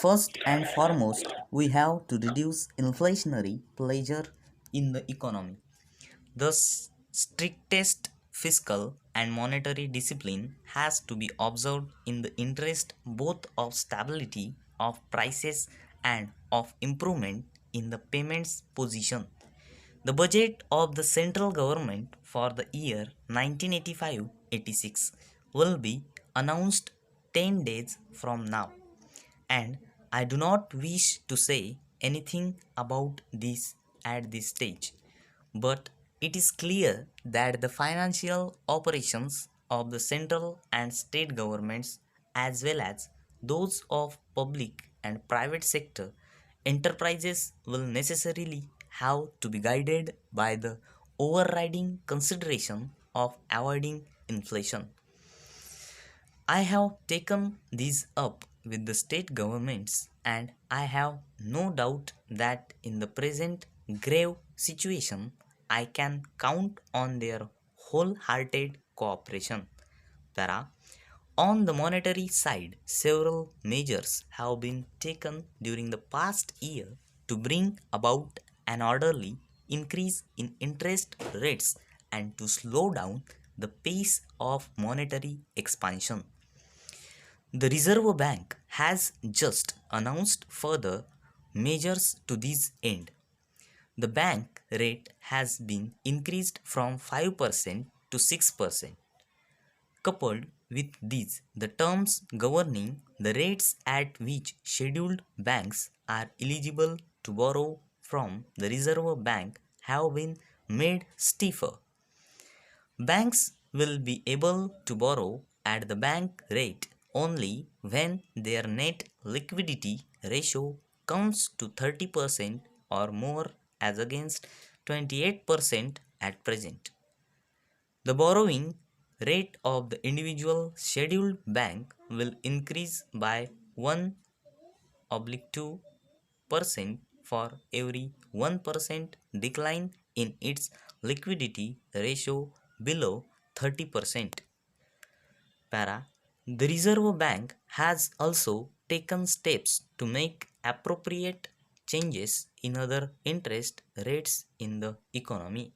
First and foremost, we have to reduce inflationary pressure in the economy. The strictest fiscal and monetary discipline has to be observed in the interest both of stability of prices and of improvement in the payments position. The budget of the central government for the year 1985-86 will be announced 10 days from now, and I do not wish to say anything about this at this stage, but it is clear that the financial operations of the central and state governments, as well as those of public and private sector enterprises, will necessarily have to be guided by the overriding consideration of avoiding inflation. I have taken these up with the state governments, and I have no doubt that in the present grave situation I can count on their wholehearted cooperation. Para. On the monetary side, several measures have been taken during the past year to bring about an orderly increase in interest rates and to slow down the pace of monetary expansion. The Reserve Bank has just announced further measures to this end. The bank rate has been increased from 5% to 6%. Coupled with these, the terms governing the rates at which scheduled banks are eligible to borrow from the Reserve Bank have been made stiffer. Banks will be able to borrow at the bank rate only when their net liquidity ratio comes to 30% or more, as against 28% at present. The borrowing rate of the individual scheduled bank will increase by 1/2% for every 1% decline in its liquidity ratio below 30%. Para. The Reserve Bank has also taken steps to make appropriate changes in other interest rates in the economy.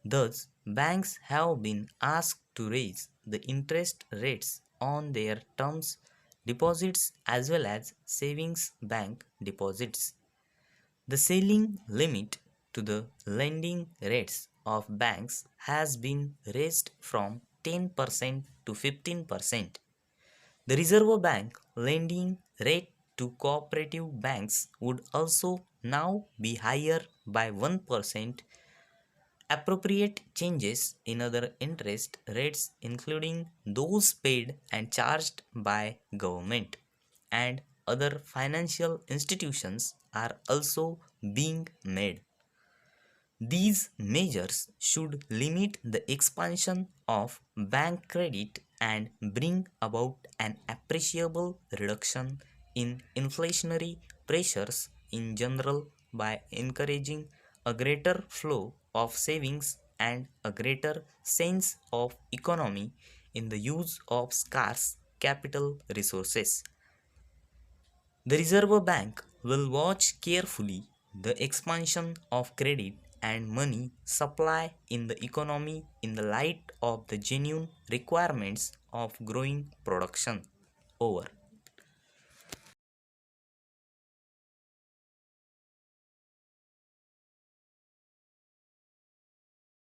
Thus, banks have been asked to raise the interest rates on their terms deposits as well as savings bank deposits. The ceiling limit to the lending rates of banks has been raised from 10% to 15%. The Reserve Bank lending rate to cooperative banks would also now be higher by 1%. Appropriate changes in other interest rates, including those paid and charged by government and other financial institutions, are also being made. These measures should limit the expansion of bank credit and bring about an appreciable reduction in inflationary pressures in general by encouraging a greater flow of savings and a greater sense of economy in the use of scarce capital resources. The Reserve Bank will watch carefully the expansion of credit and money supply in the economy in the light of the genuine requirements of growing production. Over.